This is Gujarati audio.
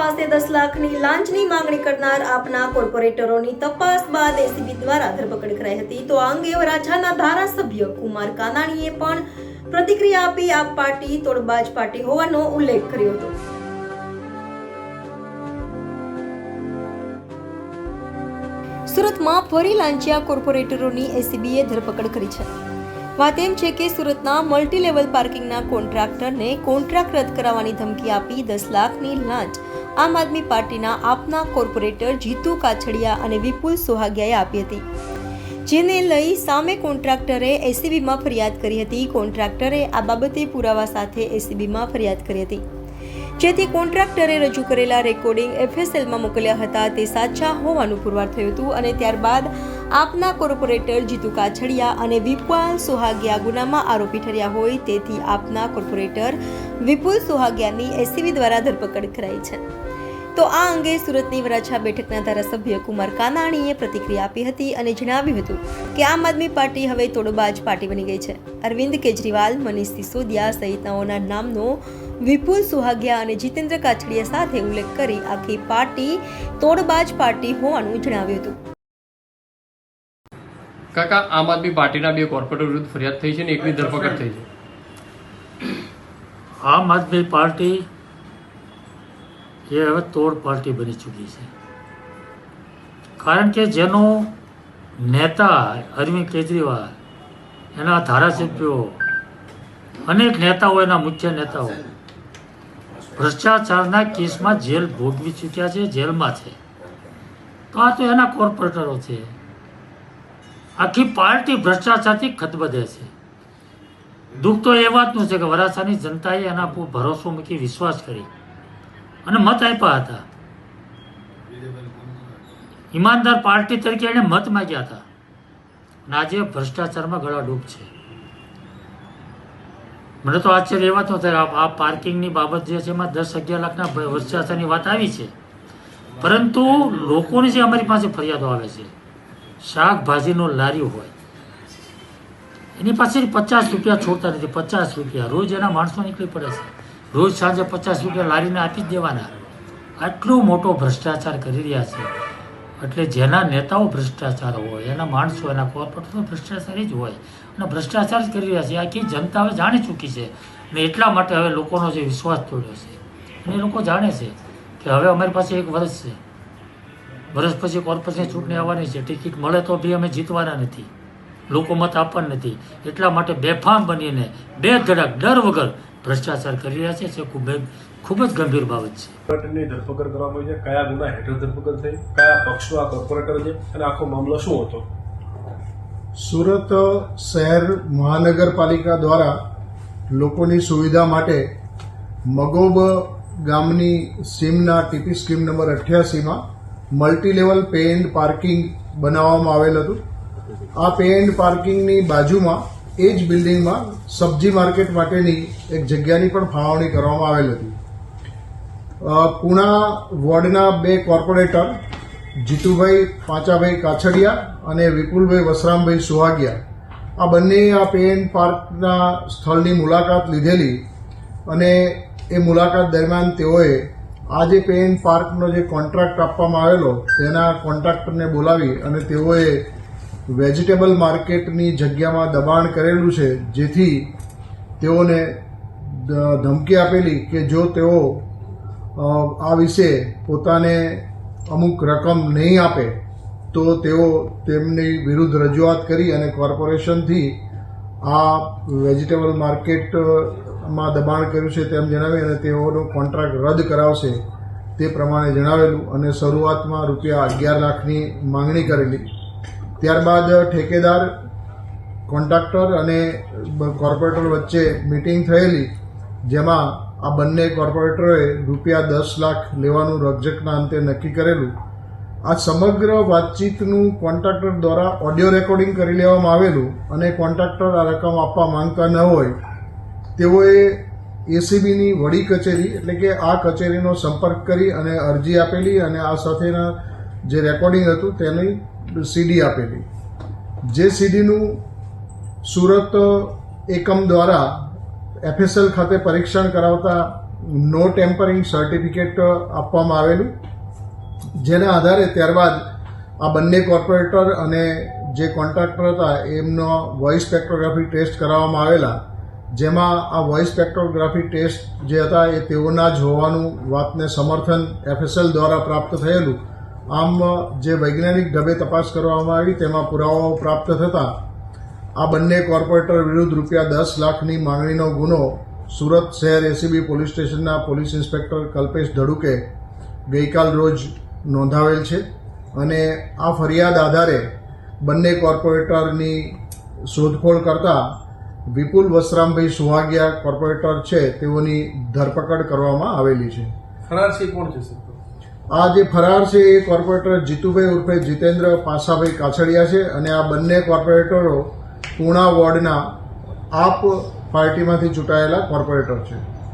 પાસે 10 લાખની લાંચની માંગણી કરનાર આપના કોર્પોરેટરોની તપાસ બાદ એસીબી દ્વારા ધરપકડ કરાઈ હતી. તો આ અંગે વરાછાના ધારાસભ્ય કુમાર કાનાણીએ પણ પ્રતિક્રિયા આપી આપ પાર્ટી તોડબાજ પાર્ટી હોવાનો ઉલ્લેખ કર્યો હતો. સુરતમાં ફરી લાંચિયા કોર્પોરેટરોની એસીબીએ ધરપકડ કરી છે. વાત એમ છે કે સુરતના મલ્ટી લેવલ પાર્કિંગના કોન્ટ્રાક્ટરને કોન્ટ્રાક્ટ રદ કરાવવાની ધમકી આપી 10 લાખની લાંચ આમ આદમી પાર્ટીના આપના કોર્પોરેટર જીતુ કાછડિયા અને વિપુલ સોહાગિયાએ આપી હતી, જેને લઈ સામે કોન્ટ્રાક્ટરે એસીબીમાં ફરિયાદ કરી હતી. કોન્ટ્રાક્ટરે આ બાબતે પુરાવા સાથે એસીબીમાં ફરિયાદ કરી હતી, જેથી કોન્ટ્રાક્ટરે રજૂ કરેલા રેકોર્ડિંગ એફએસએલમાં મોકલ્યા હતા તે સાચા હોવાનું પુરવાર થયું હતું અને ત્યારબાદ આપના કોર્પોરેટર જીતુ કાછડિયા અને વિપુલ સોહાગિયા ગુનામાં આરોપી ઠર્યા હોય, તેથી આપના કોર્પોરેટર વિપુલ સોહાગિયાની એસીબી દ્વારા ધરપકડ કરાઈ છે. તો આ અંગે સુરતની વરાછા બેઠકના ધારાસભ્ય કુમાર કાનાણીએ પ્રતિક્રિયા આપી હતી અને જણાવ્યું હતું કે આમ આદમી પાર્ટી હવે તોડબાજ પાર્ટી બની ગઈ છે. અરવિંદ કેજરીવાલ, મનીષ સિસોદિયા સહિતનાઓના નામનો વિપુલ સોહાગિયા અને જીતેન્દ્ર કાછડિયા સાથે ઉલ્લેખ કરી આખી પાર્ટી તોડબાજ પાર્ટી હોવાનું જણાવ્યું હતું. કાકા, આમ આદમી પાર્ટીના 2 કોર્પોરેટર વિરુદ્ધ ફરિયાદ થઈ છે ને એકની ધરપકડ થઈ છે. આમ આદમી પાર્ટી એ હવે તોડ પાર્ટી બની ચૂકી છે, કારણ કે જેનો નેતા અરવિંદ કેજરીવાલ, એના ધારાસભ્યો, અનેક નેતાઓ, એના મુખ્ય નેતાઓ ભ્રષ્ટાચારના કેસમાં જેલ ભોગવી ચૂક્યા છે, જેલમાં છે. તો આ તો એના કોર્પોરેટરો છે. આખી પાર્ટી ભ્રષ્ટાચારથી ખતબદે છે. દુઃખ તો એ વાતનું છે કે વરાછાની જનતાએ એના પર ભરોસો મૂકી વિશ્વાસ કરી અને મત આપ્યા હતા. ઈમાનદાર પાર્ટી તરીકે એને મત માંગ્યા હતા અને આજે ભ્રષ્ટાચારમાં ગળાડૂબ છે. મને તો આશ્ચર્ય એ વાતનો થાય, આ પાર્કિંગની બાબત જે છે એમાં 10-11 લાખના ભ્રષ્ટાચારની વાત આવી છે, પરંતુ લોકોની જે અમારી પાસે ફરિયાદો આવે છે, શાકભાજીનો લારી હોય એની પાસે 50 રૂપિયા છોડતા નથી. 50 રૂપિયા રોજ એના માણસો નીકળી પડે છે. રોજ સાંજે 50 રૂપિયા લારીને આપી જ દેવાના. આટલો મોટો ભ્રષ્ટાચાર કરી રહ્યા છે. એટલે જેના નેતાઓ ભ્રષ્ટાચાર હોય, એના માણસો, એના કોર્પોરેટરો ભ્રષ્ટાચારી જ હોય અને ભ્રષ્ટાચાર જ કરી રહ્યા છે. આખી જનતા હવે જાણી ચૂકી છે અને એટલા માટે હવે લોકોનો જે વિશ્વાસ તોડ્યો છે અને એ લોકો જાણે છે કે હવે અમારી પાસે 1 વર્ષ છે. વર્ષ પછી કોર્પોરેશન ચૂંટણી આવવાની છે. ટિકિટ મળે તો બી અમે જીતવાના નથી, લોકો મત આપવાના નથી. એટલા માટે બેફામ બનીને બેધડક ડર વગર ભ્રષ્ટાચાર કરી રહ્યા છે. ખૂબ જ ગંભીર બાબત છે. કોર્પોરેટરની ધરપકડ કરવામાં આવી છે. કયા ગુના હેઠળ ધરપકડ થઈ, કયા પક્ષો આ કોર્પોરેટર છે અને આખો મામલો શું હતો? સુરત શહેર મહાનગરપાલિકા દ્વારા લોકોની સુવિધા માટે મગોબ ગામની સીમના ટીપી સ્કીમ નંબર 88માં multi level pay and parking બનાવવામાં આવેલ હતું. આ પે એન્ડ પાર્કિંગની બાજુમાં એ જ બિલ્ડિંગમાં સબ્જી માર્કેટ માટેની એક જગ્યાની પણ ફાળવણી કરવામાં આવેલ હતી. પૂણા વોર્ડના 2 કોર્પોરેટર જીતુભાઈ પાંચાભાઈ કાછડિયા અને વિપુલભાઈ વસરામભાઈ સોહાગિયા, આ બંને આ પે એન્ડ પાર્કના સ્થળની મુલાકાત લીધેલી અને એ મુલાકાત દરમિયાન તેઓએ આ જે પે એન્ડ પાર્કનો જે કોન્ટ્રાક્ટ આપવામાં આવેલો તેના કોન્ટ્રાક્ટરને બોલાવી અને તેઓએ વેજીટેબલ માર્કેટની જગ્યામાં દબાણ કરેલું છે, જેથી તેઓને ધમકી આપેલી કે જો તેઓ આ વિશે પોતાને અમુક રકમ નહીં આપે તો તેઓ તેમની વિરુદ્ધ રજૂઆત કરી અને કોર્પોરેશનથી આ વેજીટેબલ માર્કેટમાં દબાણ કર્યું છે તેમ જણાવી અને તેઓનો કોન્ટ્રાક્ટ રદ કરાવશે તે પ્રમાણે જણાવેલું અને શરૂઆતમાં રૂપિયા 11 લાખની માંગણી કરેલી. ત્યારબાદ ઠેકેદાર, કોન્ટ્રાક્ટર અને કોર્પોરેટર વચ્ચે મિટિંગ થયેલી, જેમાં આ બંને કોર્પોરેટરોએ રૂપિયા 10 લાખ લેવાનું રકઝકના અંતે નક્કી કરેલું. આ સમગ્ર વાતચીતનું કોન્ટ્રાક્ટર દ્વારા ઓડિયો રેકોર્ડિંગ કરી લેવામાં આવેલું અને કોન્ટ્રાક્ટર આ રકમ આપવા માંગતા ન હોય તેઓએ એસીબીની વડી કચેરી એટલે કે આ કચેરીનો સંપર્ક કરી અને અરજી આપેલી અને આ સાથેના જે રેકોર્ડિંગ હતું તેની સીડી આપેલી. જે સીડીનું સુરત એકમ દ્વારા એફએસએલ ખાતે પરીક્ષણ કરાવતા નો ટેમ્પરિંગ સર્ટિફિકેટ આપવામાં આવેલું, જેના આધારે ત્યારબાદ આ બંને કોર્પોરેટર અને જે કોન્ટ્રાક્ટર હતા એમનો વોઇસ સ્પેક્ટ્રોગ્રાફી ટેસ્ટ કરાવવામાં આવેલા, જેમાં આ વોઇસ સ્પેક્ટ્રોગ્રાફી ટેસ્ટ જે હતા એ તેઓના જ હોવાનું વાતને સમર્થન FSL દ્વારા પ્રાપ્ત થયેલું. આમ જે વૈજ્ઞાનિક ઢબે તપાસ કરવામાં આવી તેમાં પુરાવાઓ પ્રાપ્ત થતાં આ બંને કોર્પોરેટર વિરુદ્ધ ₹10 લાખની માંગણીનો ગુનો સુરત શહેર ACB પોલીસ સ્ટેશનના પોલીસ ઇન્સ્પેક્ટર કલ્પેશ ધડુકે ગઈકાલ રોજ નોંધાવેલ છે અને આ ફરિયાદ આધારે બંને કોર્પોરેટરની શોધખોળ કરતા વિપુલ વસરામભાઈ સુહાગિયા કોર્પોરેટર છે તેઓની ધરપકડ કરવામાં આવેલી છે. ફરાર છે કોણ છે સર? આ જે ફરાર છે એ કોર્પોરેટર જીતુભાઈ ઉર્ફે જીતેન્દ્ર પાસાભાઈ કાછડિયા છે અને આ બંને કોર્પોરેટરો પૂર્ણા વોર્ડના આપ પાર્ટીમાંથી ચૂંટાયેલા કોર્પોરેટર છે.